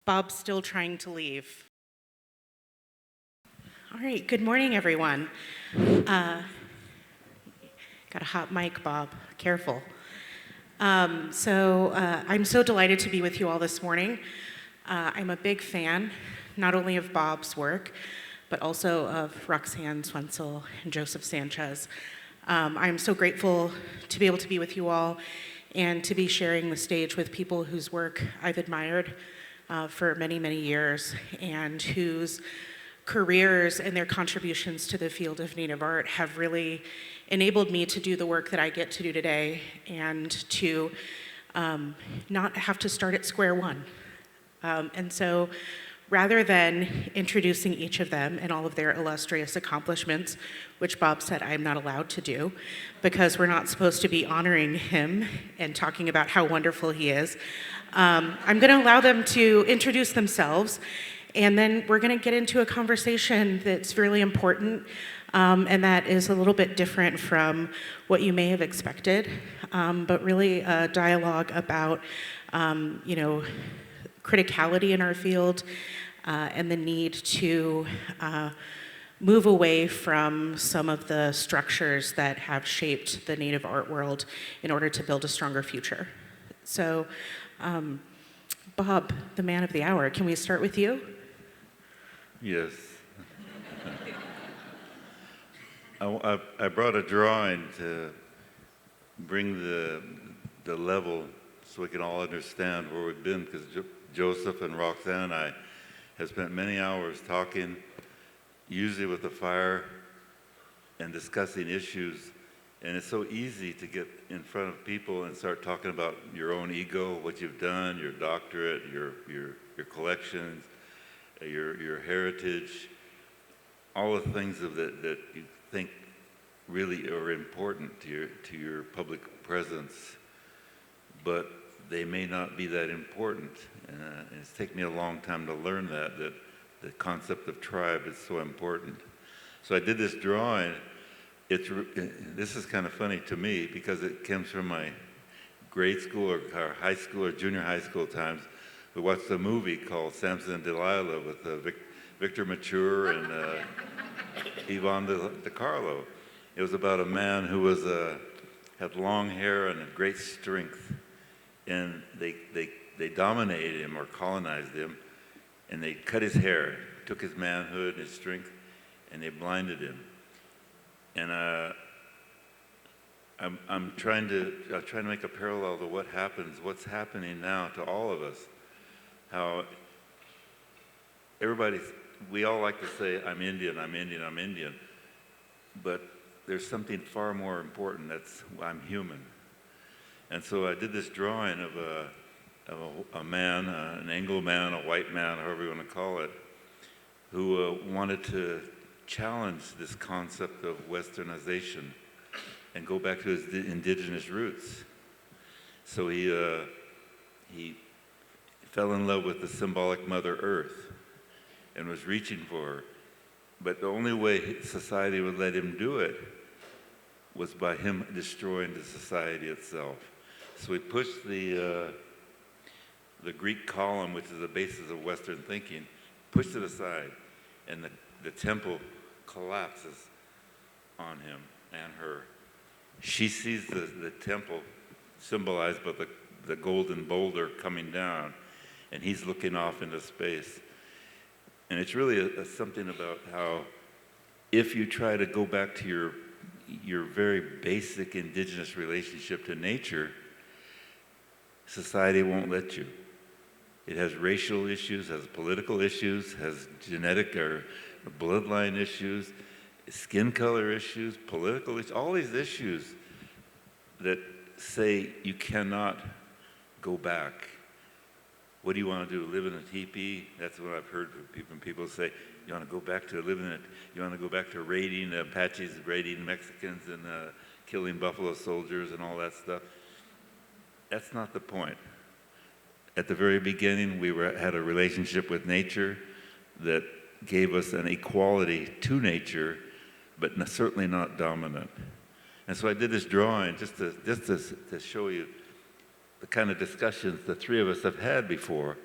Bob's still trying to leave. All right, good morning, everyone. Got a hot mic, Bob. Careful. I'm so delighted to be with you all this morning. I'm a big fan, not only of Bob's work, but also of Roxanne Swentzell and Joseph Sanchez. I'm so grateful to be able to be with you all and to be sharing the stage with people whose work I've admired for many, many years, and whose careers and their contributions to the field of Native art have really enabled me to do the work that I get to do today, and to not have to start at square one. And so rather than introducing each of them and all of their illustrious accomplishments, which Bob said I'm not allowed to do because we're not supposed to be honoring him and talking about how wonderful he is, I'm going to allow them to introduce themselves, and then we're going to get into a conversation that's really important, and that is a little bit different from what you may have expected, but really a dialogue about, criticality in our field, and the need to move away from some of the structures that have shaped the Native art world in order to build a stronger future. So, Bob, the man of the hour, can we start with you? Yes. I brought a drawing to bring the level so we can all understand where we've been, because Joseph and Roxanne and I have spent many hours talking, usually with the fire, and discussing issues. And it's so easy to get in front of people and start talking about your own ego, what you've done, your doctorate, your collections, your heritage, all the things that you think really are important to your public presence, but they may not be that important. And it's taken me a long time to learn that the concept of tribe is so important. So I did this drawing. This is kind of funny to me because it comes from my grade school or high school or junior high school times. We watched a movie called Samson and Delilah with Victor Mature and Yvonne De Carlo. It was about a man who had long hair and a great strength, and they dominated him or colonized him, and they cut his hair, took his manhood, his strength, and they blinded him. And I'm trying to make a parallel to what's happening now to all of us. How we all like to say, I'm Indian, I'm Indian, I'm Indian. But there's something far more important, that's I'm human. And so I did this drawing of a man, an Anglo man, a white man, however you want to call it, who wanted to challenge this concept of westernization and go back to his indigenous roots. So he fell in love with the symbolic Mother Earth and was reaching for her. But the only way society would let him do it was by him destroying the society itself. So he pushed the Greek column, which is the basis of Western thinking, pushed it aside, and the temple collapses on him and her. She sees the temple symbolized by the golden boulder coming down, and he's looking off into space. And it's really something about how if you try to go back to your very basic indigenous relationship to nature, society won't let you. It has racial issues, has political issues, has genetic or bloodline issues, skin color issues, political issues, all these issues that say you cannot go back. What do you want to do? Live in a teepee? That's what I've heard from people say. You want to go back to living in it? You want to go back to raiding Apaches, raiding Mexicans, and killing buffalo soldiers and all that stuff? That's not the point. At the very beginning, we had a relationship with nature that gave us an equality to nature, but certainly not dominant. And so I did this drawing just to show you the kind of discussions the three of us have had before.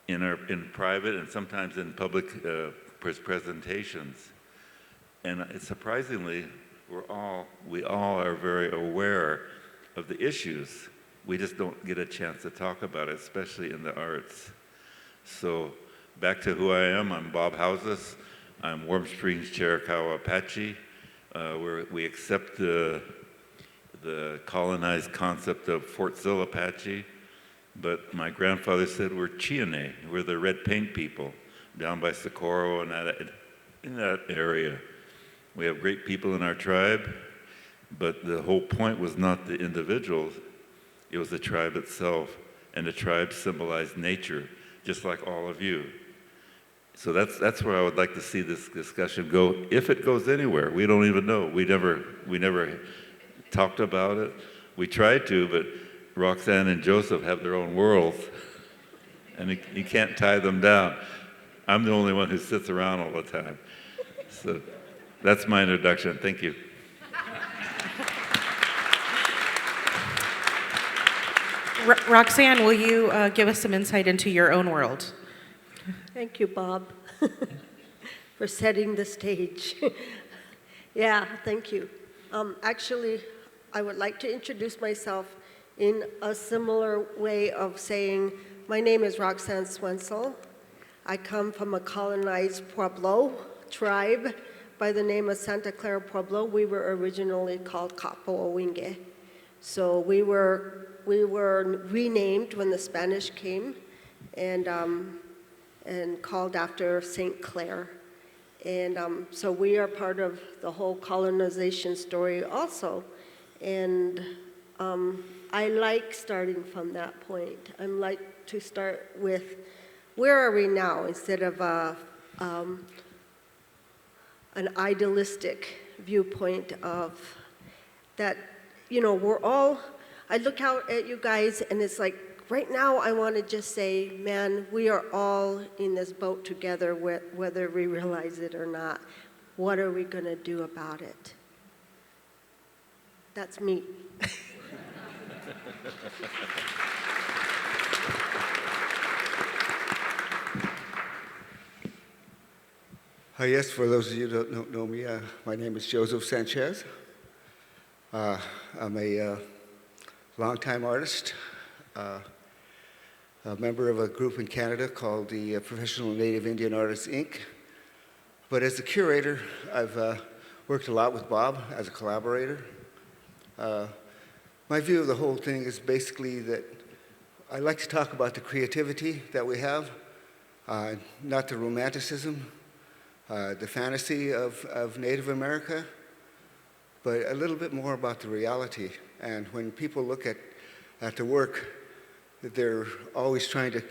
in private and sometimes in public presentations. And surprisingly, we all are very aware of the issues. We just don't get a chance to talk about it, especially in the arts. So back to who I am, I'm Bob Haozous. I'm Warm Springs Chiricahua Apache. We accept the colonized concept of Fort Sill Apache, but my grandfather said we're Chiane, we're the red paint people down by Socorro and in that area. We have great people in our tribe, but the whole point was not the individuals, it was the tribe itself, and the tribe symbolized nature, just like all of you. So that's where I would like to see this discussion go, if it goes anywhere. We don't even know. We never talked about it. We tried to, but Roxanne and Joseph have their own worlds, and you can't tie them down. I'm the only one who sits around all the time. So that's my introduction. Thank you. Roxanne, will you give us some insight into your own world? Thank you, Bob, for setting the stage. Yeah, thank you. Actually, I would like to introduce myself in a similar way of saying, my name is Roxanne Swentzell. I come from a colonized Pueblo tribe by the name of Santa Clara Pueblo. We were originally called Kapo'owinge. So we were renamed when the Spanish came and called after St. Clair. And so we are part of the whole colonization story also. And I like starting from that point. I like to start with, where are we now, instead of an idealistic viewpoint of that, you know, we're all, I look out at you guys and it's like, right now I want to just say, man, we are all in this boat together, whether we realize it or not. What are we going to do about it? That's me. Yes, for those of you who don't know me, my name is Joseph Sanchez. I'm a longtime artist, a member of a group in Canada called the Professional Native Indian Artists, Inc. But as a curator, I've worked a lot with Bob as a collaborator. My view of the whole thing is basically that I like to talk about the creativity that we have, not the romanticism, the fantasy of Native America, but a little bit more about the reality. And when people look at the work, they're always trying to,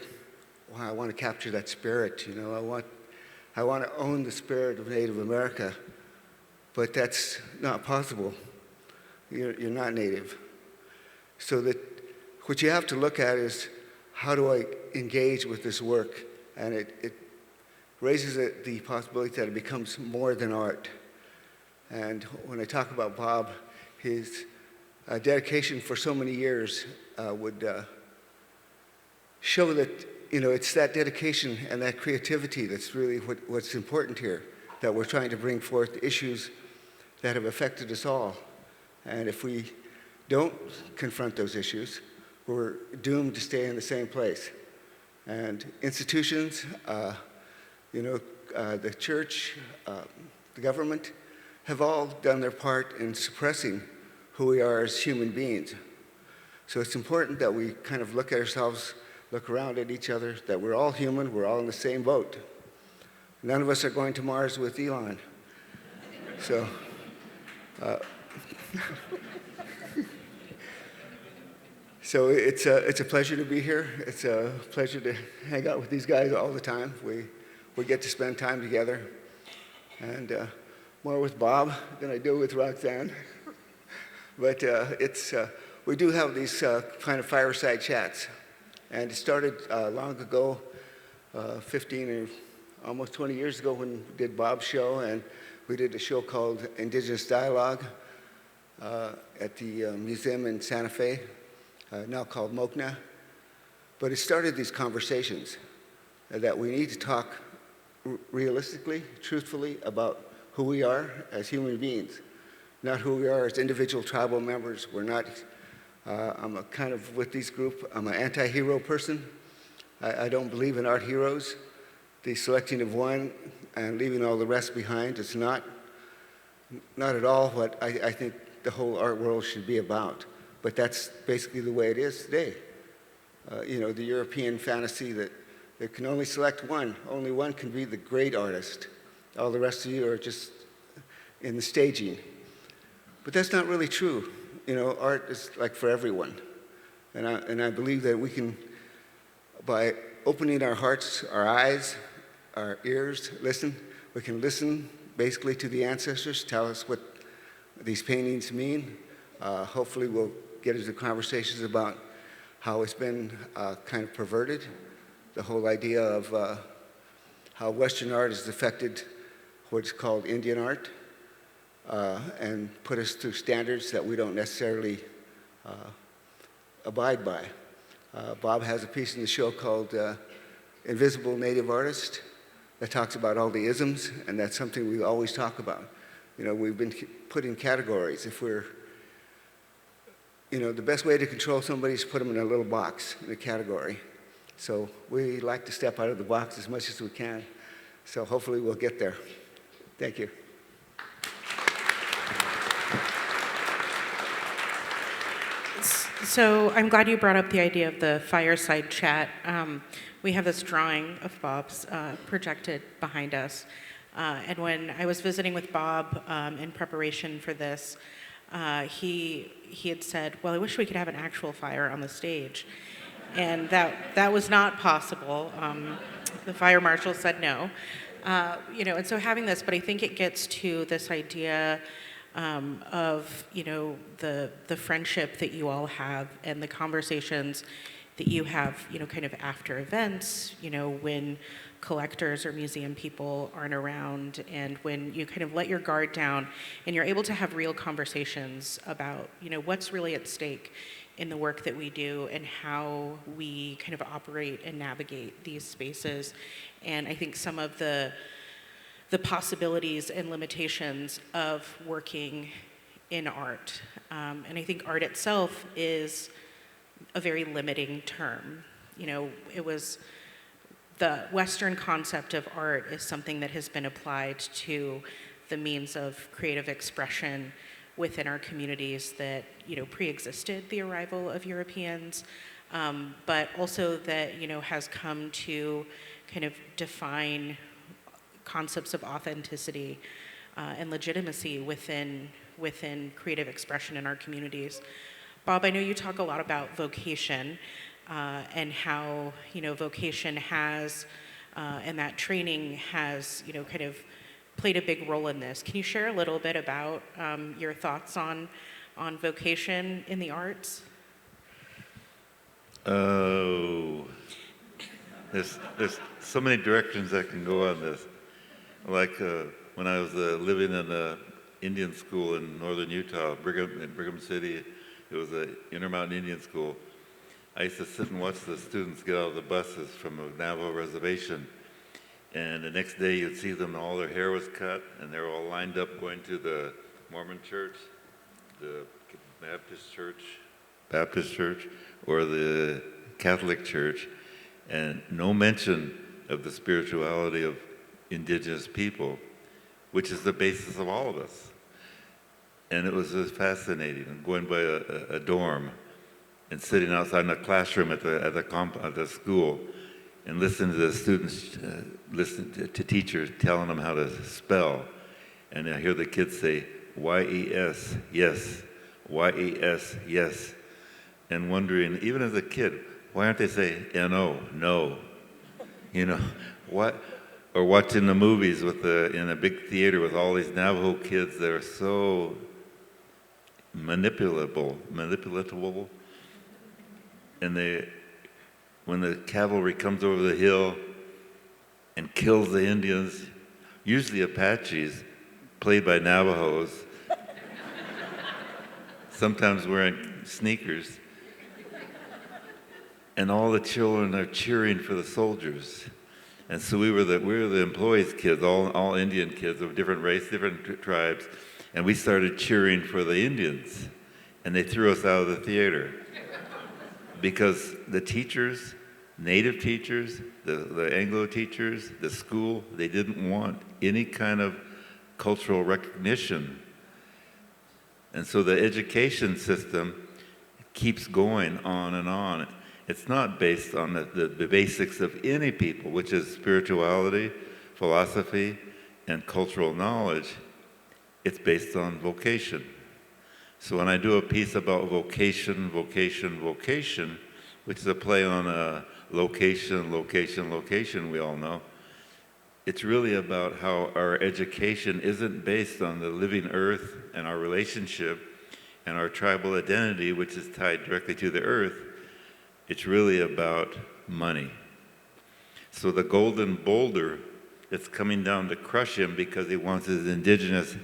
well, I want to capture that spirit, you know, I want to own the spirit of Native America, but that's not possible. You're not Native. So that what you have to look at is, how do I engage with this work? And it raises the possibility that it becomes more than art. And when I talk about Bob, his dedication for so many years would show that, you know, it's that dedication and that creativity that's really what's important here, that we're trying to bring forth issues that have affected us all. And if we don't confront those issues, we're doomed to stay in the same place. And institutions, the church, the government, have all done their part in suppressing who we are as human beings. So it's important that we kind of look at ourselves, look around at each other, that we're all human, we're all in the same boat. None of us are going to Mars with Elon. So, so it's a pleasure to be here. It's a pleasure to hang out with these guys all the time. We get to spend time together, and more with Bob than I do with Roxanne. But we do have these kind of fireside chats, and it started long ago, 15 or almost 20 years ago, when we did Bob's show, and we did a show called Indigenous Dialogue at the museum in Santa Fe, now called Mokna. But it started these conversations that we need to talk realistically, truthfully about who we are as human beings, not who we are as individual tribal members. We're not, I'm a kind of with this group, I'm an anti-hero person. I don't believe in art heroes. The selecting of one and leaving all the rest behind is not at all what I think the whole art world should be about. But that's basically the way it is today. You know, the European fantasy that there can only select one. Only one can be the great artist. All the rest of you are just in the staging. But that's not really true. You know, art is like for everyone. And I believe that we can, by opening our hearts, our eyes, our ears, we can listen basically to the ancestors, tell us what these paintings mean. Hopefully we'll get into conversations about how it's been kind of perverted, the whole idea of how Western art has affected what's called Indian art, and put us through standards that we don't necessarily abide by. Bob has a piece in the show called Invisible Native Artist that talks about all the isms, and that's something we always talk about. You know, we've been put in categories. If we're, you know, the best way to control somebody is put them in a little box, in a category. So we like to step out of the box as much as we can. So hopefully we'll get there. Thank you. So I'm glad you brought up the idea of the fireside chat. We have this drawing of Bob's projected behind us. And when I was visiting with Bob in preparation for this, he had said, well, I wish we could have an actual fire on the stage. And that was not possible. The fire marshal said no. You know, and so having this, but I think it gets to this idea of, you know, the friendship that you all have and the conversations that you have, you know, kind of after events, you know, when collectors or museum people aren't around, and when you kind of let your guard down and you're able to have real conversations about, you know, what's really at stake in the work that we do and how we kind of operate and navigate these spaces. And I think some of the possibilities and limitations of working in art. And I think art itself is a very limiting term. You know, it was the Western concept of art is something that has been applied to the means of creative expression within our communities that, you know, pre-existed the arrival of Europeans, but also that, you know, has come to kind of define concepts of authenticity and legitimacy within creative expression in our communities. Bob, I know you talk a lot about vocation and how, you know, vocation has, and that training has, you know, kind of played a big role in this. Can you share a little bit about your thoughts on vocation in the arts? Oh, there's so many directions that can go on this. Like when I was living in an Indian school in northern Utah, Brigham City, it was an Intermountain Indian school. I used to sit and watch the students get out of the buses from a Navajo reservation. And the next day you'd see them, all their hair was cut, and they were all lined up going to the Mormon church, the Baptist church, or the Catholic church, and no mention of the spirituality of Indigenous people, which is the basis of all of us. And it was just fascinating, going by a dorm and sitting outside in a classroom at the school and listening to the students, listen to teachers telling them how to spell. And I hear the kids say, Y-E-S, yes, Y-E-S, yes. And wondering, even as a kid, why aren't they saying N-O, no? You know, what? Or watching the movies in a big theater with all these Navajo kids that are so manipulatable. And when the cavalry comes over the hill and kills the Indians, usually Apaches, played by Navajos, sometimes wearing sneakers, and all the children are cheering for the soldiers. And so we were the employees' kids, all Indian kids of different race, different tribes, and we started cheering for the Indians, and they threw us out of the theater because the teachers, native teachers, the Anglo teachers, the school, they didn't want any kind of cultural recognition. And so the education system keeps going on and on. It's not based on the basics of any people, which is spirituality, philosophy, and cultural knowledge. It's based on vocation. So when I do a piece about vocation, which is a play on location, we all know, it's really about how our education isn't based on the living earth and our relationship and our tribal identity, which is tied directly to the earth. It's really about money. So the golden boulder that's coming down to crush him because he wants his indigenous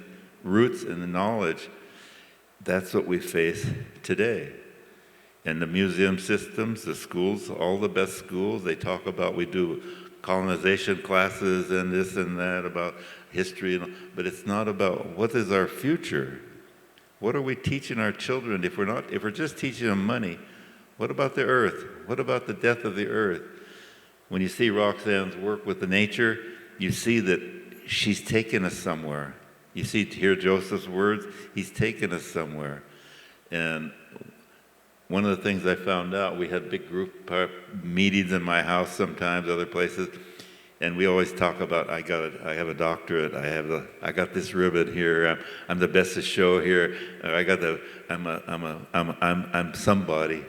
roots and the knowledge, that's what we face today. And the museum systems, the schools, all the best schools, they talk about, we do colonization classes and this and that about history, but it's not about what is our future. What are we teaching our children if we're just teaching them money? What about the earth? What about the death of the earth? When you see Roxanne's work with the nature, you see that she's taken us somewhere. You hear Joseph's words, he's taken us somewhere. And one of the things I found out, we had big group meetings in my house sometimes, other places, and we always talk about, I have a doctorate, I got this ribbon here, I'm the best at show here, I'm somebody.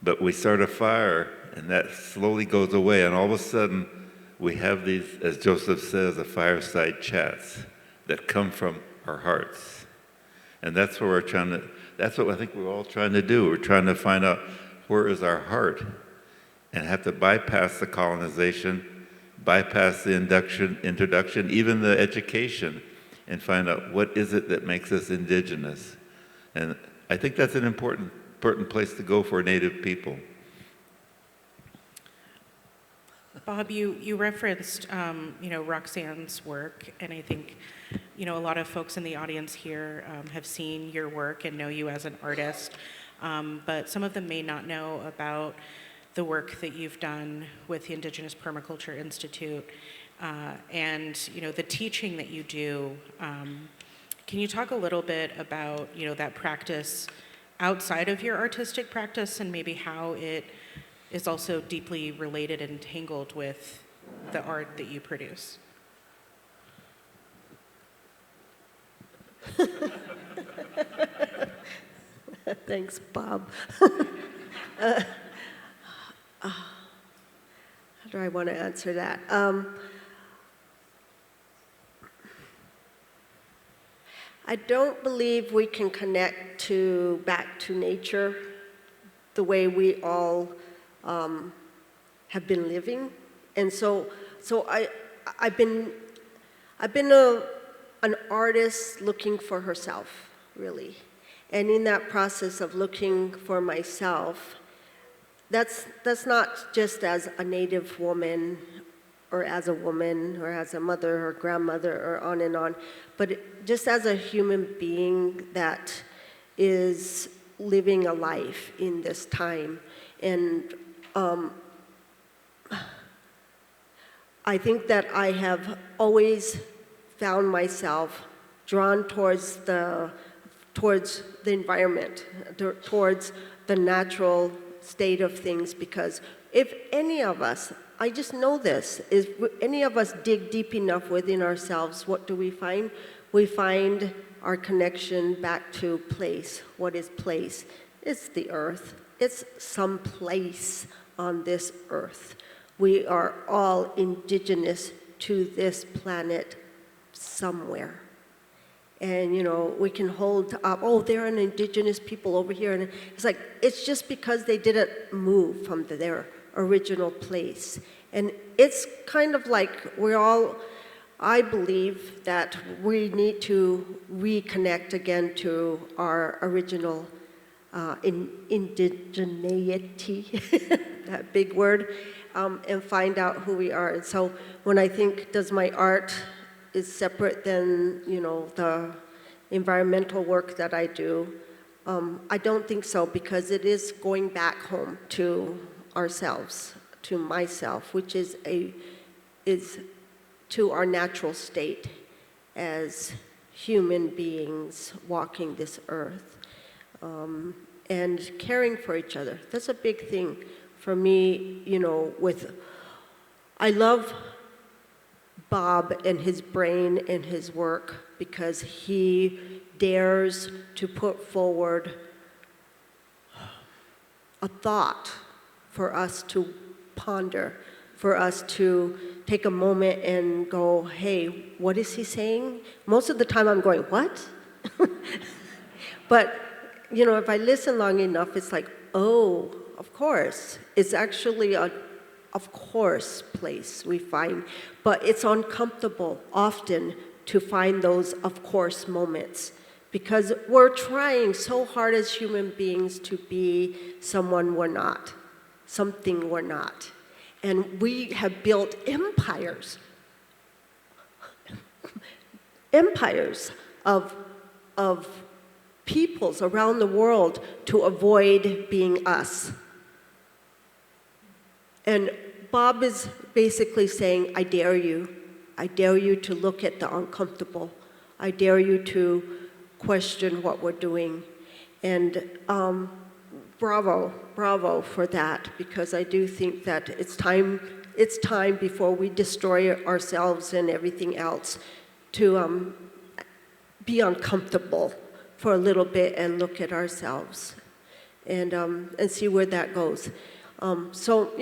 But we start a fire, and that slowly goes away, and all of a sudden, we have these, as Joseph says, the fireside chats that come from our hearts. And that's what that's what I think we're all trying to do. We're trying to find out where is our heart, and have to bypass the colonization, bypass the introduction, even the education, and find out what is it that makes us indigenous. And I think that's an important place to go for Native people. Bob, you referenced, Roxanne's work, and I think, a lot of folks in the audience here have seen your work and know you as an artist, but some of them may not know about the work that you've done with the Indigenous Permaculture Institute and, the teaching that you do. Can you talk a little bit about, that practice outside of your artistic practice and maybe how it is also deeply related and tangled with the art that you produce? Thanks, Bob. How do I want to answer that? I don't believe we can connect back to nature the way we all have been living, and so I've been an artist looking for herself, really, and in that process of looking for myself, that's not just as a Native woman or as a woman or as a mother or grandmother or on, but just as a human being that is living a life in this time. And I think that I have always found myself drawn towards the environment, towards the natural state of things, because if any of us, I just know this, if any of us dig deep enough within ourselves, what do we find? We find our connection back to place. What is place? It's the earth. It's some place on this earth. We are all indigenous to this planet somewhere. And, we can hold up, oh, they're an indigenous people over here. And it's like, it's just because they didn't move from their original place. And it's kind of like I believe that we need to reconnect again to our original indigeneity, that big word, and find out who we are. And so when I think, does my art is separate than, the environmental work that I do, I don't think so, because it is going back home to ourselves, to myself, which is to our natural state as human beings walking this earth, and caring for each other. That's a big thing for me, I love Bob and his brain and his work because he dares to put forward a thought for us to ponder, for us to take a moment and go, hey, what is he saying? Most of the time I'm going, what? But, if I listen long enough, it's like, oh, of course. It's actually a of course place we find, but it's uncomfortable often to find those of course moments, because we're trying so hard as human beings to be someone we're not, something we're not. And we have built empires of peoples around the world to avoid being us. And Bob is basically saying, I dare you. I dare you to look at the uncomfortable. I dare you to question what we're doing. And bravo for that, because I do think that it's time before we destroy ourselves and everything else to be uncomfortable for a little bit and look at ourselves and see where that goes. So,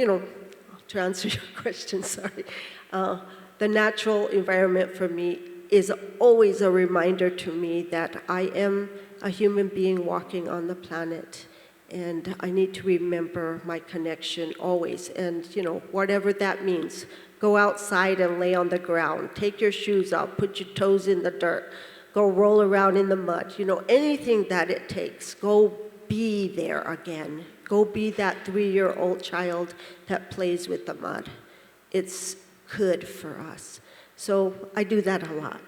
to answer your question, sorry, the natural environment for me is always a reminder to me that I am a human being walking on the planet, and I need to remember my connection always, and, whatever that means. Go outside and lay on the ground, take your shoes off, put your toes in the dirt, go roll around in the mud, anything that it takes, go be there again. Go be that 3-year-old child that plays with the mud. It's good for us. So I do that a lot.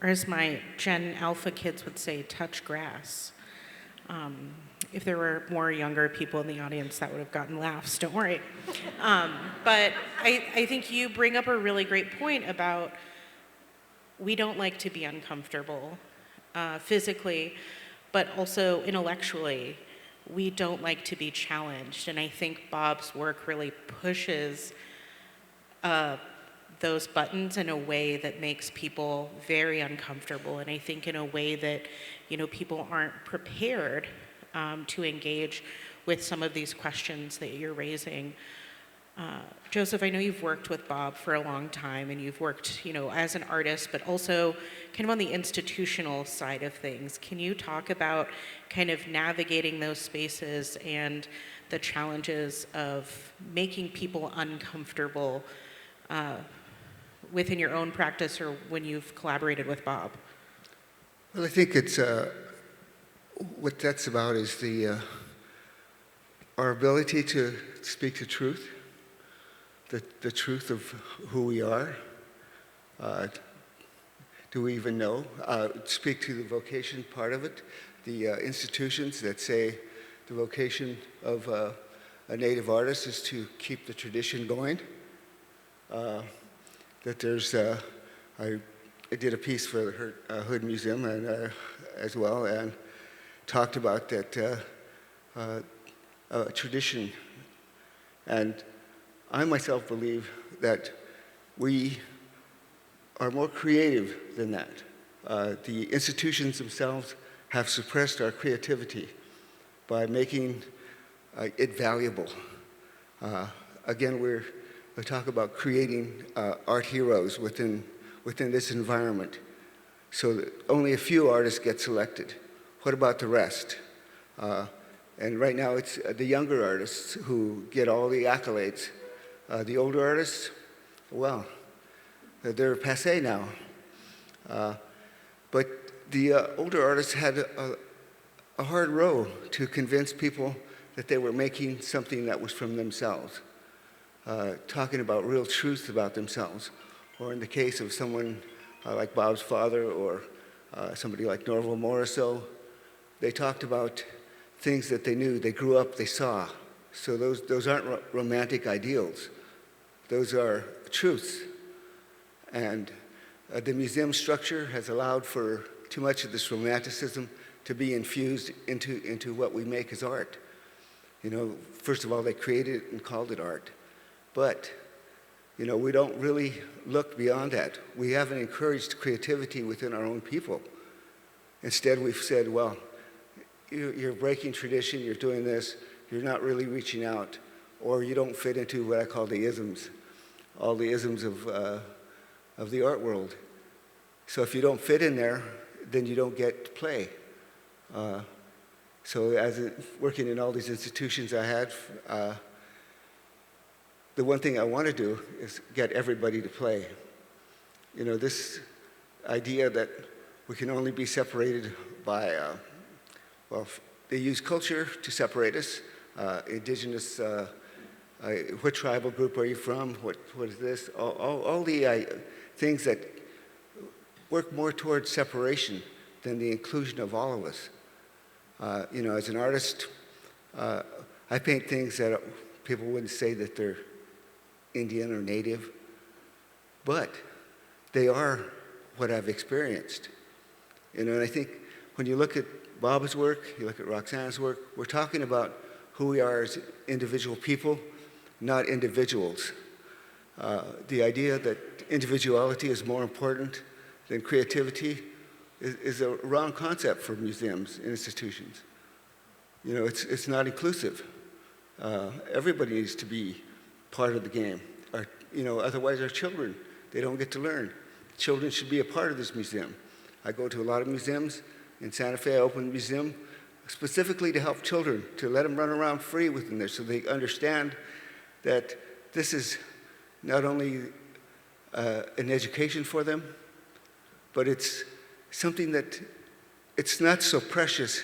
Or as my Gen Alpha kids would say, touch grass. If there were more younger people in the audience, that would have gotten laughs, don't worry. But I think you bring up a really great point about we don't like to be uncomfortable physically, but also intellectually. We don't like to be challenged. And I think Bob's work really pushes those buttons in a way that makes people very uncomfortable. And I think in a way that, people aren't prepared to engage with some of these questions that you're raising. Joseph, I know you've worked with Bob for a long time, and you've worked, as an artist, but also kind of on the institutional side of things. Can you talk about kind of navigating those spaces and the challenges of making people uncomfortable within your own practice or when you've collaborated with Bob? Well, I think it's what that's about is our ability to speak the truth. The truth of who we are. Do we even know? Speak to the vocation part of it, the institutions that say the vocation of a Native artist is to keep the tradition going. That there's, I did a piece for the Hood Museum and as well, and talked about that tradition. And I myself believe that we are more creative than that. The institutions themselves have suppressed our creativity by making it valuable. Again, we talk about creating art heroes within this environment, so that only a few artists get selected. What about the rest? And right now it's the younger artists who get all the accolades. The older artists, well, they're passé now. But the older artists had a hard row to convince people that they were making something that was from themselves, talking about real truths about themselves. Or in the case of someone like Bob's father or somebody like Norval Morrisseau, they talked about things that they knew, they grew up, they saw. So those aren't romantic ideals. Those are truths. And the museum structure has allowed for too much of this romanticism to be infused into what we make as art. You know, first of all, they created it and called it art. But, you know, we don't really look beyond that. We haven't encouraged creativity within our own people. Instead, we've said, well, you're breaking tradition, you're doing this, you're not really reaching out, or you don't fit into what I call the isms, all the isms of the art world. So if you don't fit in there, then you don't get to play. So working in all these institutions I had, the one thing I want to do is get everybody to play. You know, this idea that we can only be separated by, well, they use culture to separate us. Indigenous, what tribal group are you from? What is this? All the things that work more towards separation than the inclusion of all of us. You know, as an artist, I paint things that people wouldn't say that they're Indian or native, but they are what I've experienced. You know, and I think when you look at Bob's work, you look at Roxanne's work, we're talking about who we are as individual people, not individuals. The idea that individuality is more important than creativity is a wrong concept for museums and institutions. You know, it's not inclusive. Everybody needs to be part of the game. You know, otherwise our children, they don't get to learn. Children should be a part of this museum. I go to a lot of museums. In Santa Fe, I opened a museum specifically to help children, to let them run around free within there so they understand that this is not only an education for them, but it's something that it's not so precious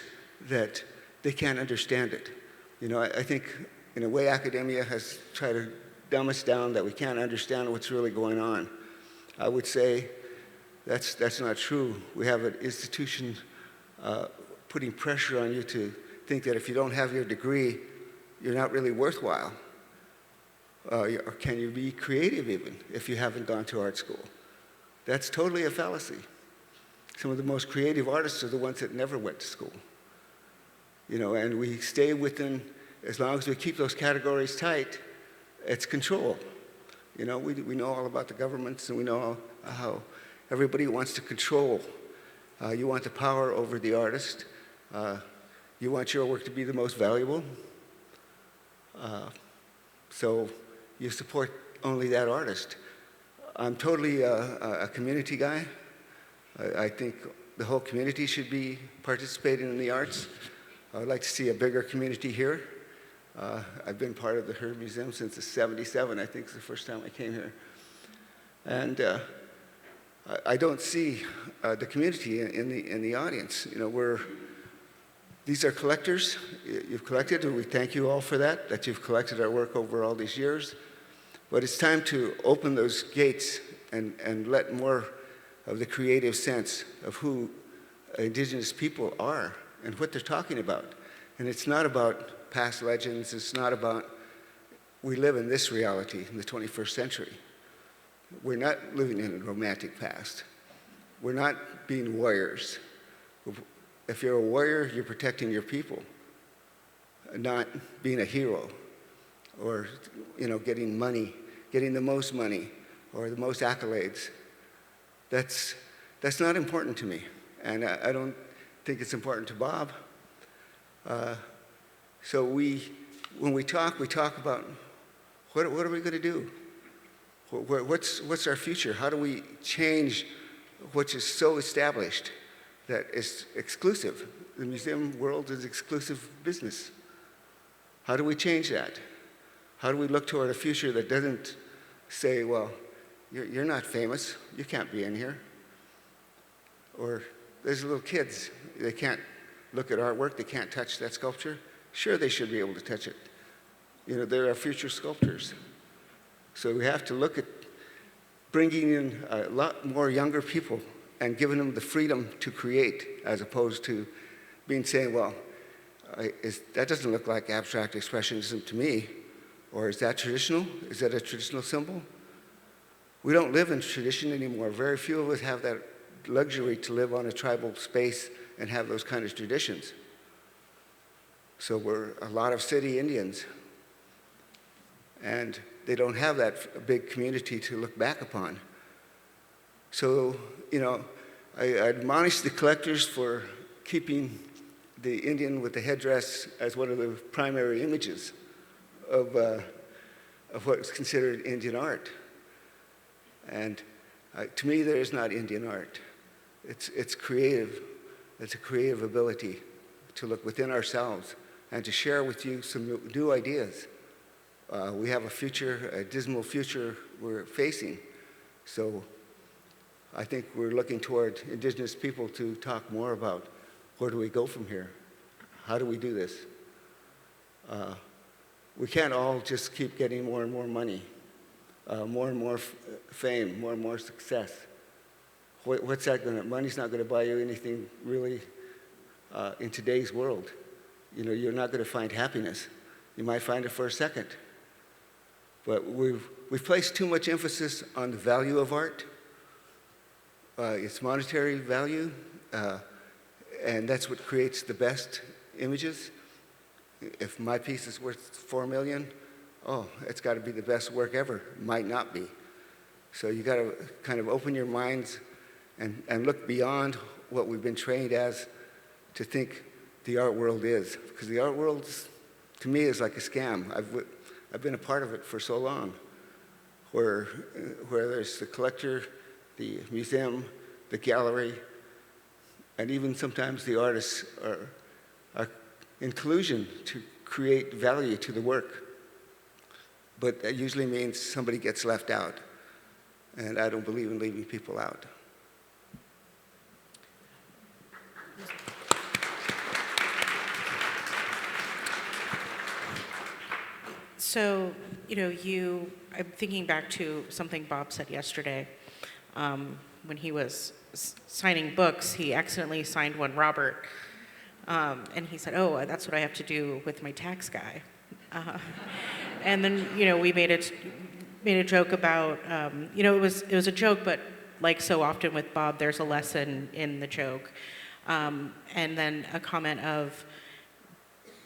that they can't understand it. You know, I think in a way academia has tried to dumb us down that we can't understand what's really going on. I would say that's not true. We have an institution putting pressure on you to think that if you don't have your degree, you're not really worthwhile. Or can you be creative even if you haven't gone to art school? That's totally a fallacy. Some of the most creative artists are the ones that never went to school. You know, and we stay within, as long as we keep those categories tight, it's control. You know, we know all about the governments, and we know how everybody wants to control. You want the power over the artist. You want your work to be the most valuable. So you support only that artist. I'm totally a community guy. I think the whole community should be participating in the arts. I'd like to see a bigger community here. I've been part of the Herb Museum since '77, I think is the first time I came here. And I don't see the community in the audience. You know, these are collectors. You've collected, and we thank you all for that you've collected our work over all these years. But it's time to open those gates and let more of the creative sense of who Indigenous people are and what they're talking about. And it's not about past legends. It's not about, we live in this reality in the 21st century. We're not living in a romantic past. We're not being warriors. If you're a warrior, you're protecting your people, not being a hero or, you know, getting money, getting the most money or the most accolades. That's not important to me, and I don't think it's important to Bob. So when we talk about what are we going to do? What's our future? How do we change what is so established that is exclusive? The museum world is exclusive business. How do we change that? How do we look toward a future that doesn't say, well, you're not famous, you can't be in here? Or there's little kids, they can't look at artwork, they can't touch that sculpture. Sure, they should be able to touch it. You know, they're our future sculptors. So we have to look at bringing in a lot more younger people and giving them the freedom to create, as opposed to saying, well, that doesn't look like abstract expressionism to me, or is that traditional? Is that a traditional symbol? We don't live in tradition anymore. Very few of us have that luxury to live on a tribal space and have those kind of traditions. So we're a lot of city Indians, and they don't have that big community to look back upon. So, you know, I admonish the collectors for keeping the Indian with the headdress as one of the primary images of what's considered Indian art. And to me, there is not Indian art. It's creative. It's a creative ability to look within ourselves and to share with you some new ideas. We have a dismal future we're facing. So I think we're looking toward Indigenous people to talk more about where do we go from here? How do we do this? We can't all just keep getting more and more money, more and more fame, more and more success. What's that going to, money's not going to buy you anything really in today's world. You know, you're not going to find happiness. You might find it for a second. But we've placed too much emphasis on the value of art, its monetary value, and that's what creates the best images. If my piece is worth $4 million, oh, it's got to be the best work ever. Might not be. So you got to kind of open your minds and look beyond what we've been trained as to think the art world is. Because the art world, to me, is like a scam. I've been a part of it for so long, where there's the collector, the museum, the gallery, and even sometimes the artists are in collusion to create value to the work. But that usually means somebody gets left out. And I don't believe in leaving people out. So, you know, I'm thinking back to something Bob said yesterday. When he was signing books, he accidentally signed one Robert. And he said, oh, that's what I have to do with my tax guy. And then, you know, we made a joke about, you know, it was a joke, but like so often with Bob, there's a lesson in the joke. And then a comment of,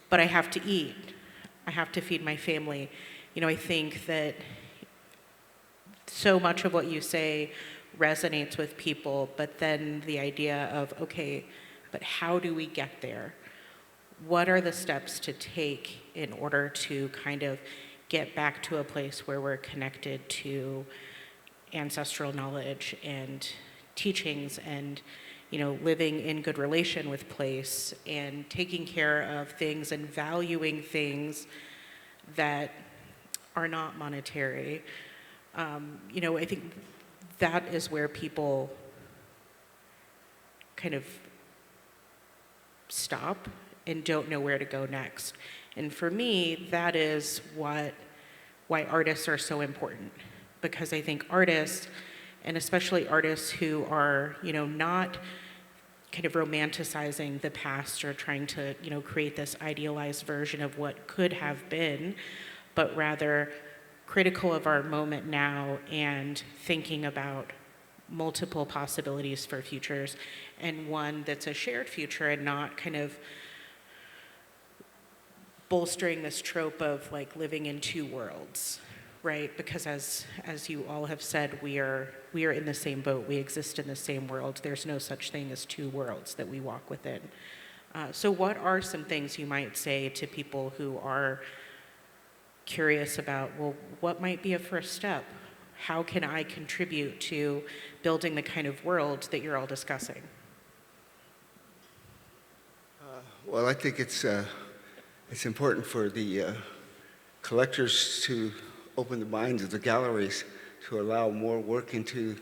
but I have to eat. I have to feed my family. You know, I think that so much of what you say resonates with people, but then the idea of, okay, but how do we get there? What are the steps to take in order to kind of get back to a place where we're connected to ancestral knowledge and teachings and, you know, living in good relation with place and taking care of things and valuing things that are not monetary. You know, I think that is where people kind of stop and don't know where to go next. And for me, that is why artists are so important. Because I think artists, and especially artists who are, you know, not kind of romanticizing the past or trying to, you know, create this idealized version of what could have been, but rather critical of our moment now and thinking about multiple possibilities for futures and one that's a shared future and not kind of bolstering this trope of like living in two worlds, right? Because as you all have said, we are in the same boat. We exist in the same world. There's no such thing as two worlds that we walk within. So what are some things you might say to people who are curious about, well, what might be a first step? How can I contribute to building the kind of world that you're all discussing? Well, I think it's important for the collectors to open the minds of the galleries to allow more work into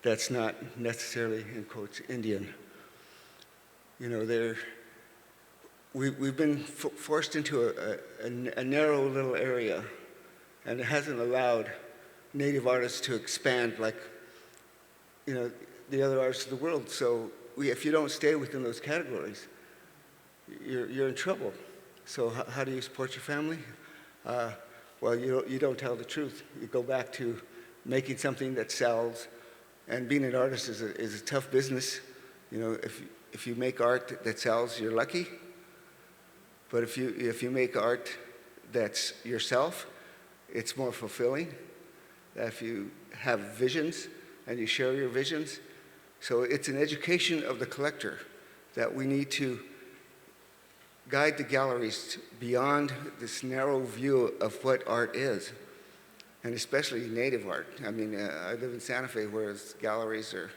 that's not necessarily, in quotes, Indian. You know, we've been forced into a narrow little area, and it hasn't allowed Native artists to expand like, the other artists of the world. So if you don't stay within those categories, you're in trouble. So how do you support your family? Well, you don't tell the truth. You go back to making something that sells, and being an artist is a tough business. If you make art that sells, you're lucky. But if you make art that's yourself, it's more fulfilling. If you have visions and you share your visions, so it's an education of the collector that we need to guide the galleries beyond this narrow view of what art is, and especially Native art. I mean, I live in Santa Fe, whereas galleries are,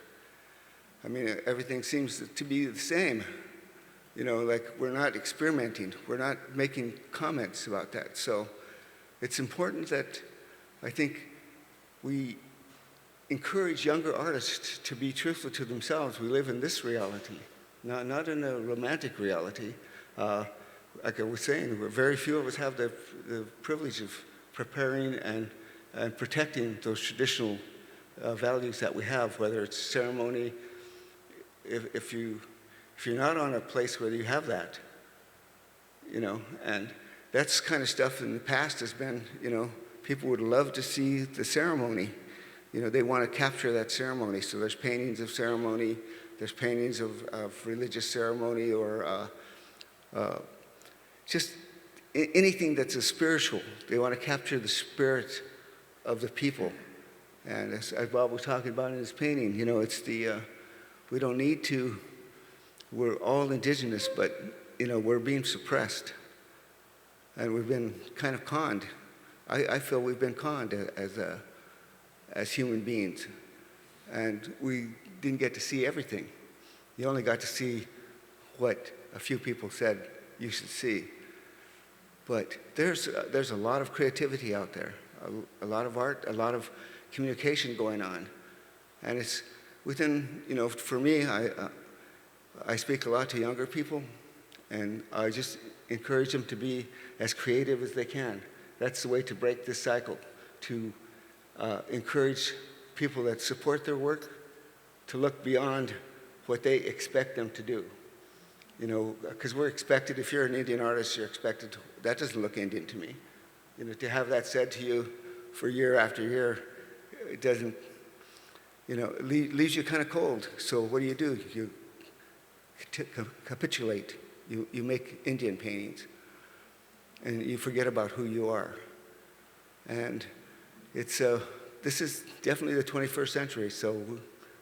everything seems to be the same. Like we're not experimenting, we're not making comments about that. So it's important that I think we encourage younger artists to be truthful to themselves. We live in this reality, not in a romantic reality. Like I was saying, very few of us have the privilege of preparing and protecting those traditional values that we have, whether it's ceremony. If you're not on a place where you have that, and that's kind of stuff in the past has been, people would love to see the ceremony. They want to capture that ceremony. So there's paintings of ceremony, there's paintings of religious ceremony, or just anything that's a spiritual. They want to capture the spirit of the people. And as Bob was talking about in his painting, it's we don't need to, we're all indigenous, but, we're being suppressed. And we've been kind of conned. I feel we've been conned as human beings. And we didn't get to see everything. You only got to see what a few people said you should see. But there's a lot of creativity out there, a lot of art, a lot of communication going on. And it's within, for me, I speak a lot to younger people, and I just encourage them to be as creative as they can. That's the way to break this cycle, to encourage people that support their work to look beyond what they expect them to do. Because we're expected, if you're an Indian artist, you're expected to, that doesn't look Indian to me. To have that said to you for year after year, it doesn't, leaves you kind of cold. So what do? You capitulate. You make Indian paintings, and you forget about who you are. And it's this is definitely the 21st century, so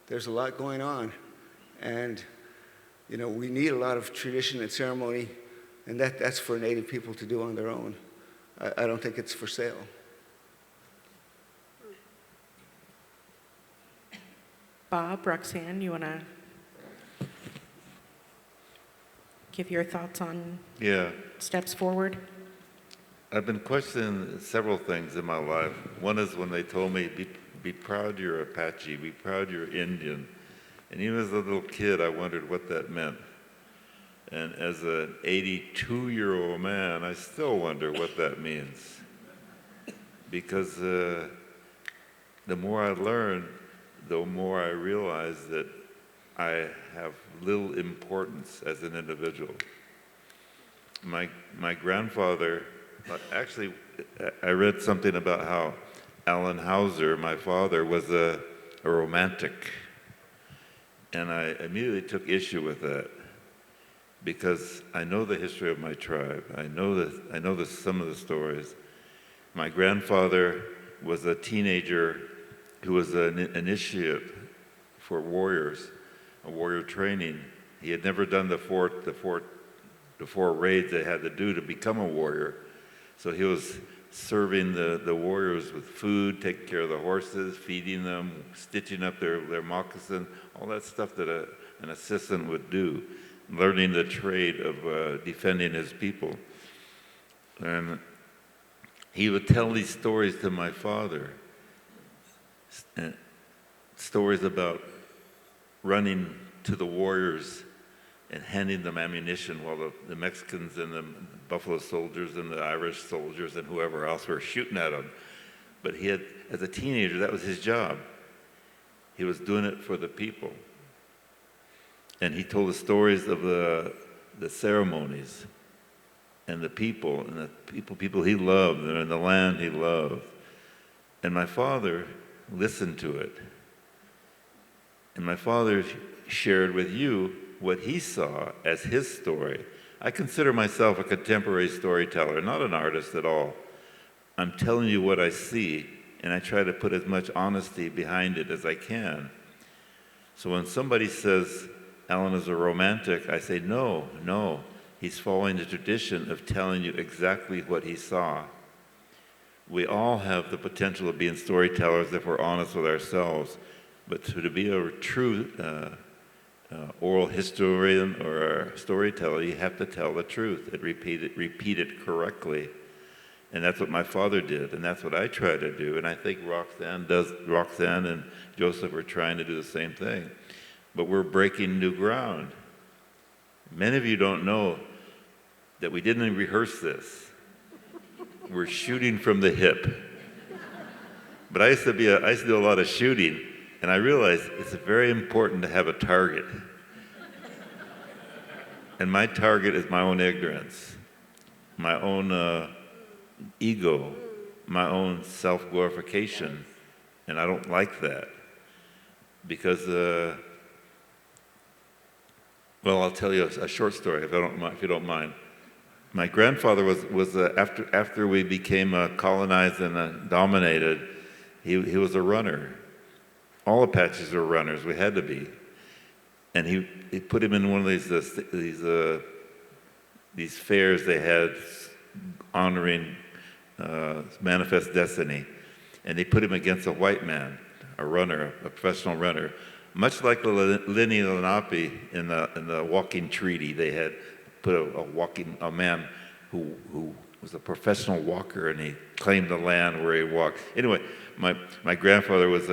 there's a lot going on. And we need a lot of tradition and ceremony, and that's for Native people to do on their own. I don't think it's for sale. Bob, Roxanne, you want to give your thoughts on steps forward? I've been questioning several things in my life. One is when they told me, be proud you're Apache, be proud you're Indian. And even as a little kid, I wondered what that meant. And as an 82-year-old man, I still wonder what that means. Because the more I learn, the more I realize that I have little importance as an individual. My grandfather, actually, I read something about how Alan Haozous, my father, was a romantic. And I immediately took issue with that because I know the history of my tribe. I know some of the stories. My grandfather was a teenager who was an initiate for warriors, a warrior training. He had never done the four raids they had to do to become a warrior. So he was serving the warriors with food, taking care of the horses, feeding them, stitching up their moccasin, all that stuff that an assistant would do, learning the trade of defending his people. And he would tell these stories to my father, stories about running to the warriors and handing them ammunition while the Mexicans and the Buffalo soldiers and the Irish soldiers and whoever else were shooting at him. But he had, as a teenager, that was his job. He was doing it for the people. And he told the stories of the ceremonies and the people he loved and the land he loved. And my father listened to it. And my father shared with you what he saw as his story. I consider myself a contemporary storyteller, not an artist at all. I'm telling you what I see, and I try to put as much honesty behind it as I can. So when somebody says, Alan is a romantic, I say, no, he's following the tradition of telling you exactly what he saw. We all have the potential of being storytellers if we're honest with ourselves, but to be a true oral historian or a storyteller, you have to tell the truth and repeat it correctly. And that's what my father did, and that's what I try to do. And I think Roxanne and Joseph are trying to do the same thing. But we're breaking new ground. Many of you don't know that we didn't rehearse this. We're shooting from the hip. But I used to do a lot of shooting, and I realized it's very important to have a target. And my target is my own ignorance, my own ego, my own self-glorification. And I don't like that. Because, well, I'll tell you a short story if you don't mind. My grandfather was after we became colonized and dominated, he was a runner. All Apaches were runners. We had to be. And he put him in one of these fairs they had honoring Manifest Destiny. And they put him against a white man, a runner, a professional runner. Much like the Lenni Lenape in the walking treaty, they had put a man who was a professional walker, and he claimed the land where he walked. Anyway, my grandfather was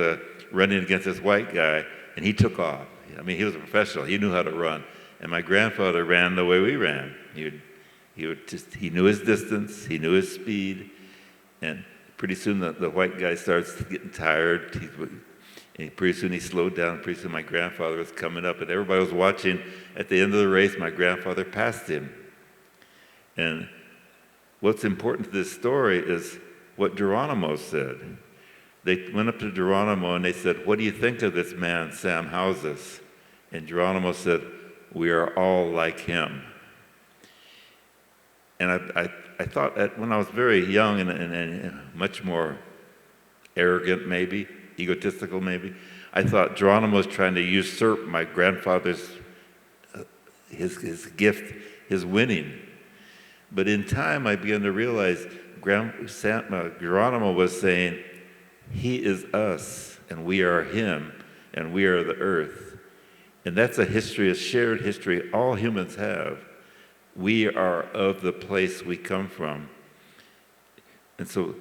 running against this white guy, and he took off. I mean, he was a professional. He knew how to run. And my grandfather ran the way we ran. He knew his distance. He knew his speed. And pretty soon the white guy starts getting tired. And pretty soon he slowed down. Pretty soon my grandfather was coming up, and everybody was watching. At the end of the race, my grandfather passed him. And what's important to this story is what Geronimo said. They went up to Geronimo and they said, "What do you think of this man, Sam Haozous?" And Geronimo said, "We are all like him." And I thought that when I was very young and much more arrogant maybe, egotistical maybe, I thought Geronimo was trying to usurp my grandfather's, his gift, his winning. But in time I began to realize Geronimo was saying, he is us, and we are him, and we are the earth. And that's a history, a shared history all humans have. We are of the place we come from. And so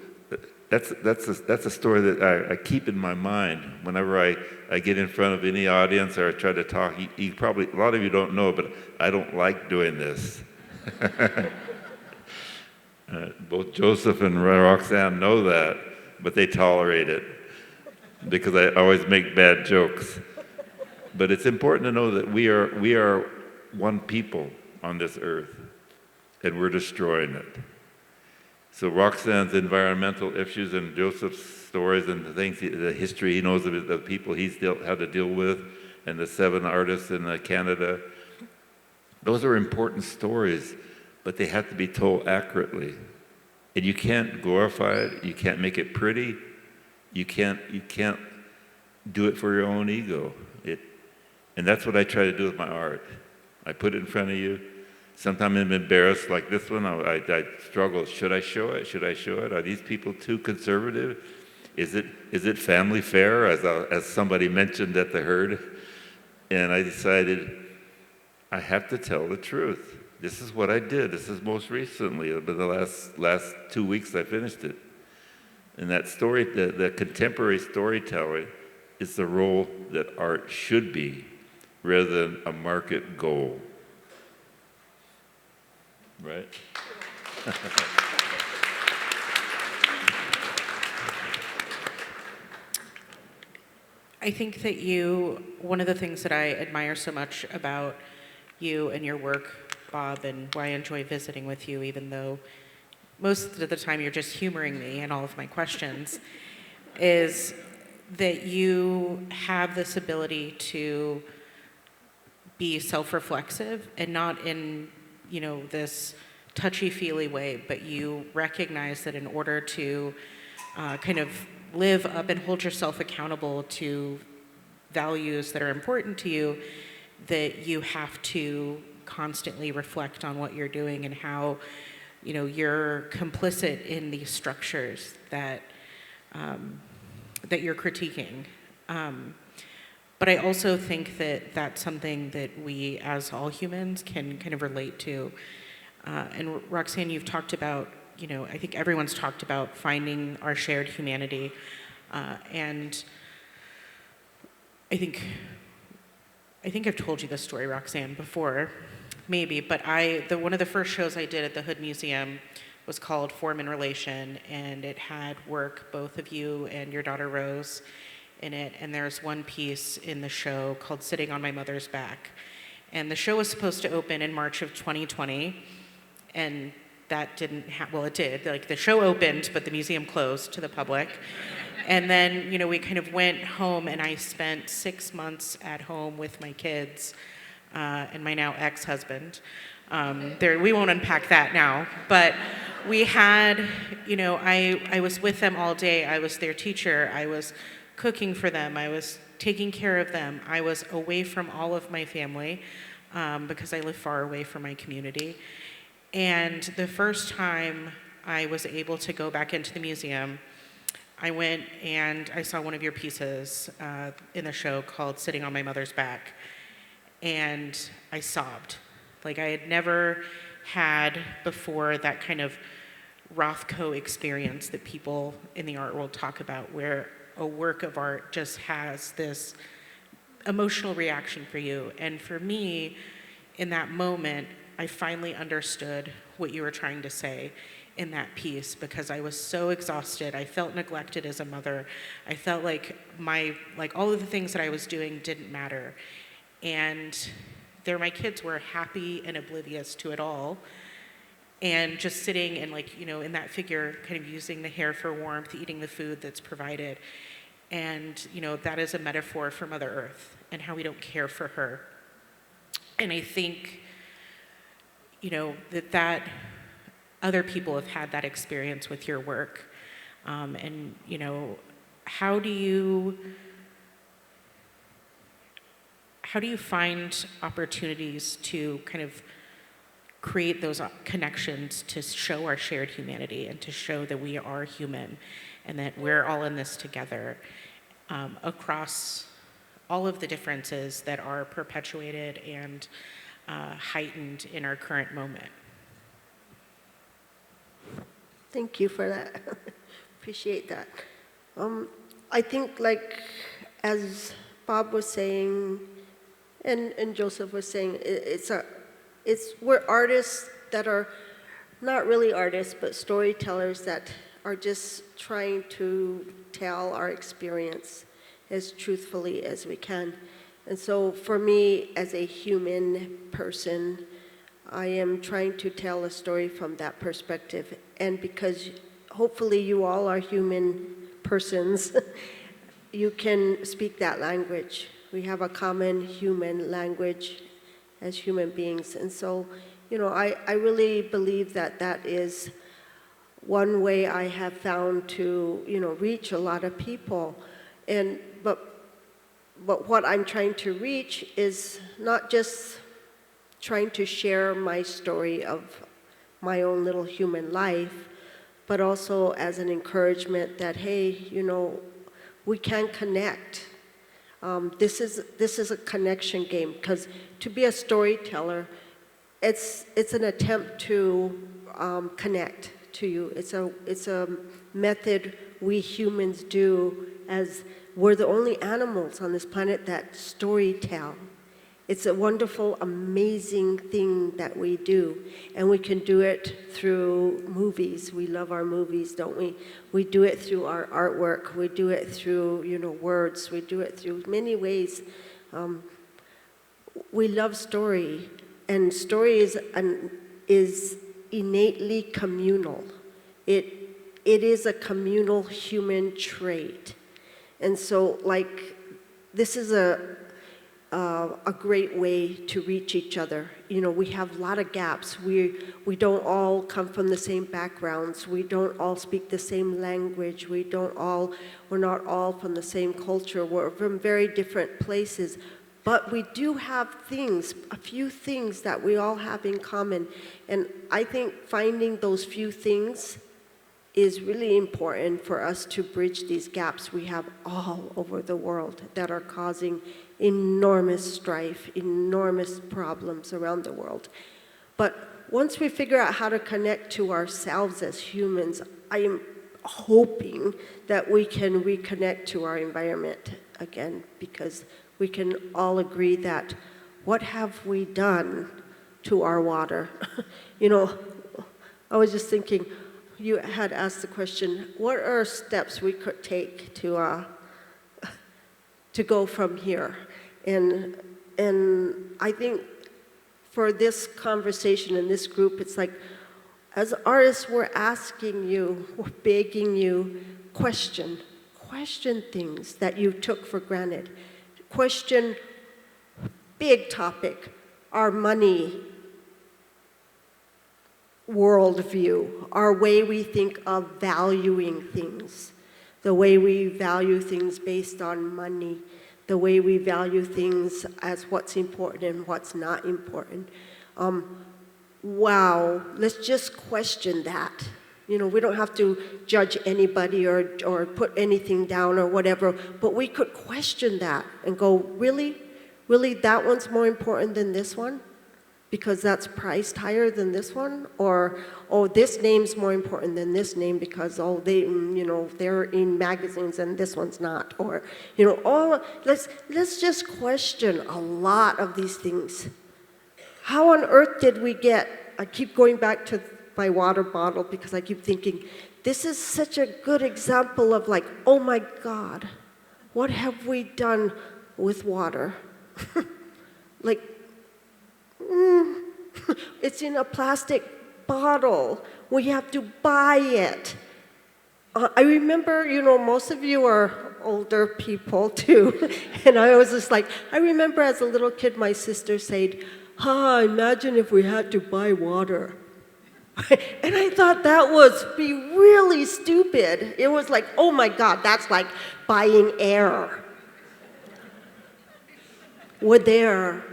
that's a story that I keep in my mind whenever I get in front of any audience or I try to talk. You probably, a lot of you don't know, but I don't like doing this. Both Joseph and Roxanne know that, but they tolerate it because I always make bad jokes. But it's important to know that we are one people on this earth, and we're destroying it. So Roxanne's environmental issues and Joseph's stories and the things, the history he knows of the people he's had to deal with, and the 7 artists in Canada, those are important stories, but they have to be told accurately. And you can't glorify it, you can't make it pretty, you can't do it for your own ego. And that's what I try to do with my art. I put it in front of you. Sometimes I'm embarrassed, like this one, I struggle. Should I show it? Should I show it? Are these people too conservative? Is it family fair, as somebody mentioned at the herd? And I decided I have to tell the truth. This is what I did. This is most recently, but the last 2 weeks I finished it. And that story, the contemporary storytelling, is the role that art should be, rather than a market goal. Right? I think that one of the things that I admire so much about you and your work, Bob, and why I enjoy visiting with you, even though most of the time you're just humoring me and all of my questions, is that you have this ability to be self-reflexive and not in, this touchy-feely way, but you recognize that in order to kind of live up and hold yourself accountable to values that are important to you, that you have to constantly reflect on what you're doing and how, you're complicit in these structures that that you're critiquing. But I also think that that's something that we, as all humans, can kind of relate to. And Roxanne, you've talked about, I think everyone's talked about finding our shared humanity. And I think I've told you this story, Roxanne, before, maybe, but one of the first shows I did at the Hood Museum was called Form and Relation, and it had work, both of you and your daughter Rose, in it, and there's one piece in the show called Sitting on My Mother's Back. And the show was supposed to open in March of 2020, and that didn't well, it did. Like, the show opened, but the museum closed to the public. And then, we kind of went home, and I spent 6 months at home with my kids and my now ex-husband. We won't unpack that now, but we had, I was with them all day. I was their teacher. I was cooking for them. I was taking care of them. I was away from all of my family because I live far away from my community. And the first time I was able to go back into the museum, I went and I saw one of your pieces in the show called Sitting on My Mother's Back. And I sobbed. Like, I had never had before that kind of Rothko experience that people in the art world talk about, where a work of art just has this emotional reaction for you. And for me, in that moment, I finally understood what you were trying to say in that piece, because I was so exhausted. I felt neglected as a mother. I felt like all of the things that I was doing didn't matter. And my kids were happy and oblivious to it all. And just sitting and in that figure, kind of using the hair for warmth, eating the food that's provided. And, that is a metaphor for Mother Earth and how we don't care for her. And I think, that other people have had that experience with your work. And, how do you find opportunities to kind of create those connections to show our shared humanity and to show that we are human and that we're all in this together across all of the differences that are perpetuated and heightened in our current moment? Thank you for that. Appreciate that. I think, as Bob was saying, and Joseph was saying, we're artists that are not really artists, but storytellers that are just trying to tell our experience as truthfully as we can. And so for me, as a human person, I am trying to tell a story from that perspective. And because hopefully you all are human persons, you can speak that language. We have a common human language as human beings. And so, I really believe that that is one way I have found to, reach a lot of people. But what I'm trying to reach is not just trying to share my story of my own little human life, but also as an encouragement that, hey, we can connect. This is a connection game, because to be a storyteller, it's an attempt to connect to you. It's a method we humans do, as we're the only animals on this planet that story tell. It's a wonderful, amazing thing that we do. And we can do it through movies. We love our movies, don't we? We do it through our artwork. We do it through, words. We do it through many ways. We love story. And story is innately communal. It is a communal human trait. And so, this is a great way to reach each other. We have a lot of gaps. We don't all come from the same backgrounds. We don't all speak the same language. We're not all from the same culture. We're from very different places. But we do have a few things that we all have in common. And I think finding those few things is really important for us to bridge these gaps we have all over the world that are causing enormous strife, enormous problems around the world. But once we figure out how to connect to ourselves as humans, I am hoping that we can reconnect to our environment again, because we can all agree that what have we done to our water? I was just thinking, you had asked the question, what are steps we could take to go from here? And I think for this conversation in this group, it's like, as artists, we're asking you, we're begging you, question things that you took for granted. Question big topic, our money worldview, our way we think of valuing things, the way we value things based on money, the way we value things as what's important and what's not important. Wow, let's just question that. We don't have to judge anybody or put anything down or whatever, but we could question that and go, really? Really, that one's more important than this one? Because that's priced higher than this one? Or, this name's more important than this name because, they're in magazines and this one's not. Or, let's just question a lot of these things. How on earth did we I keep going back to my water bottle because I keep thinking, this is such a good example of oh my God, what have we done with water? It's in a plastic bottle. We have to buy it. I remember, most of you are older people too. And I was just I remember as a little kid, my sister said, imagine if we had to buy water. And I thought that would be really stupid. It was oh my God, that's like buying air. We're there.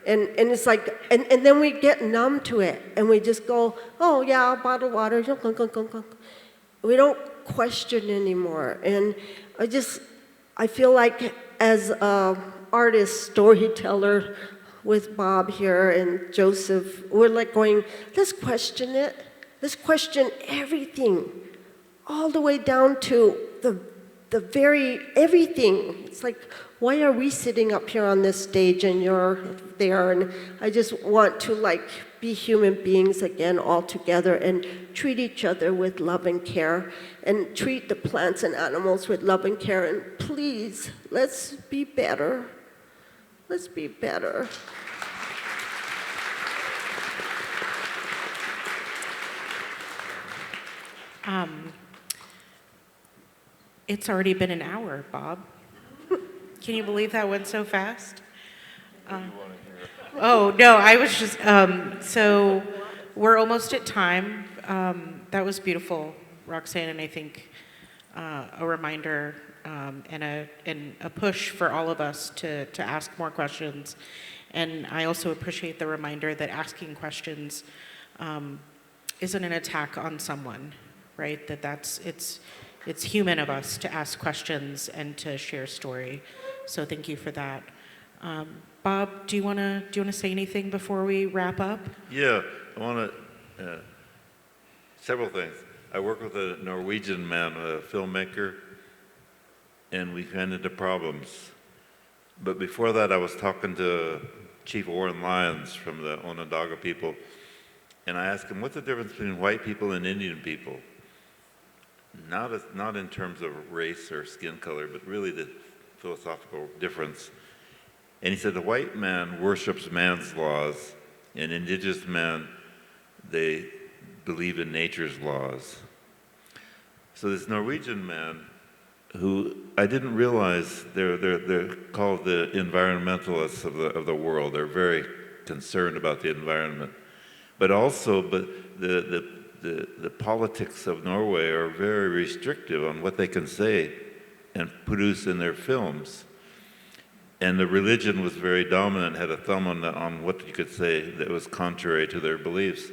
And it's and then we get numb to it, and we just go, oh yeah, bottled water. We don't question anymore. And I feel like as an artist, storyteller with Bob here and Joseph, we're going, let's question it. Let's question everything, all the way down to the very everything. It's why are we sitting up here on this stage and you're there? And I just want to be human beings again all together and treat each other with love and care and treat the plants and animals with love and care. And please, let's be better. Let's be better. It's already been an hour, Bob. Can you believe that went so fast? Oh, no, I was just, so we're almost at time. That was beautiful, Roxanne, and I think a reminder and a push for all of us to ask more questions. And I also appreciate the reminder that asking questions isn't an attack on someone, right? It's human of us to ask questions and to share story. So thank you for that. Bob, do you want to say anything before we wrap up? Yeah, I want to, several things. I work with a Norwegian man, a filmmaker, and we ran into problems. But before that, I was talking to Chief Warren Lyons from the Onondaga people, and I asked him, what's the difference between white people and Indian people? Not in terms of race or skin color, but really the philosophical difference. And he said the white man worships man's laws, and indigenous men, they believe in nature's laws. So this Norwegian man, who I didn't realize they're called the environmentalists of the world. They're very concerned about the environment, but the politics of Norway are very restrictive on what they can say and produce in their films. And the religion was very dominant, had a thumb on what you could say that was contrary to their beliefs.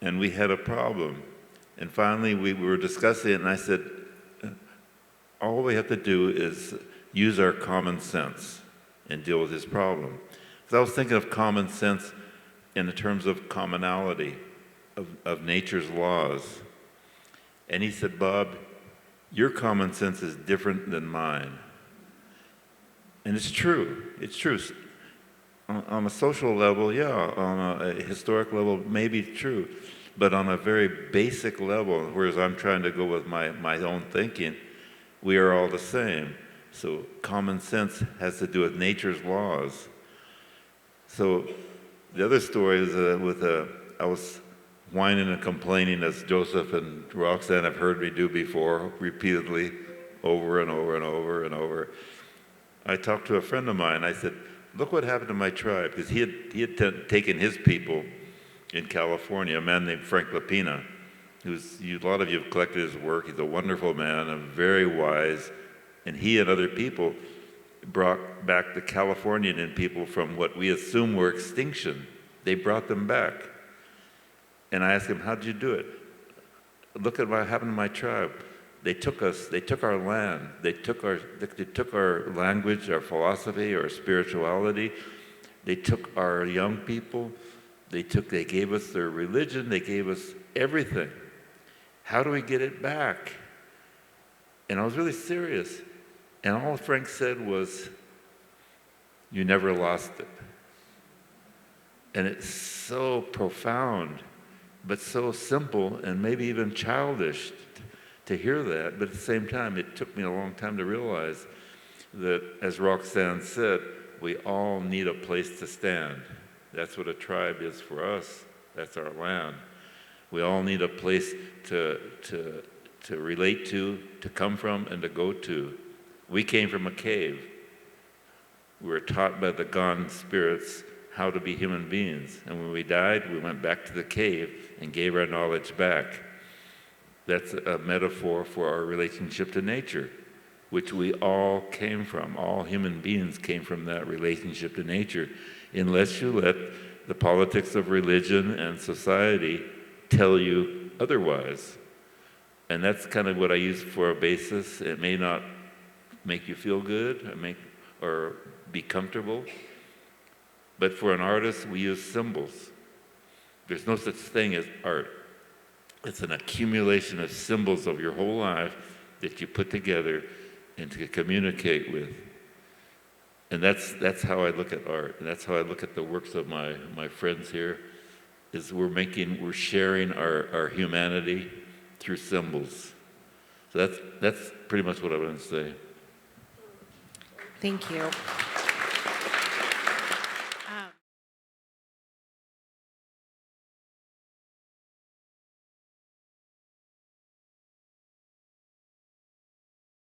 And we had a problem. And finally, we were discussing it, and I said, all we have to do is use our common sense and deal with this problem. So I was thinking of common sense in terms of commonality, of nature's laws. And he said, Bob, your common sense is different than mine. And it's true. It's true. On a social level, yeah. On a historic level, maybe true. But on a very basic level, whereas I'm trying to go with my own thinking, we are all the same. So common sense has to do with nature's laws. So the other story is I was whining and complaining, as Joseph and Roxanne have heard me do before, repeatedly, over and over and over and over. I talked to a friend of mine. I said, look what happened to my tribe, because he had taken his people in California, a man named Frank Lapina, a lot of you have collected his work. He's a wonderful man and very wise, and he and other people brought back the Californian in people from what we assume were extinction. They brought them back. And I asked him, how did you do it? Look at what happened to my tribe. They took our land, they took our language, our philosophy, our spirituality, they took our young people, they gave us their religion, they gave us everything. How do we get it back? And I was really serious. And all Frank said was, you never lost it. And it's so profound, but so simple and maybe even childish to hear that. But at the same time, it took me a long time to realize that, as Roxanne said, we all need a place to stand. That's what a tribe is for us. That's our land. We all need a place to relate to come from, and to go to. We came from a cave. We were taught by the gone spirits how to be human beings. And when we died, we went back to the cave and gave our knowledge back. That's a metaphor for our relationship to nature, which we all came from. All human beings came from that relationship to nature, unless you let the politics of religion and society tell you otherwise. And that's kind of what I use for a basis. It may not make you feel good or be comfortable, but for an artist, we use symbols. There's no such thing as art. It's an accumulation of symbols of your whole life that you put together and to communicate with. And that's how I look at art, and that's how I look at the works of my friends here, is we're sharing our humanity through symbols. So that's pretty much what I want to say. Thank you.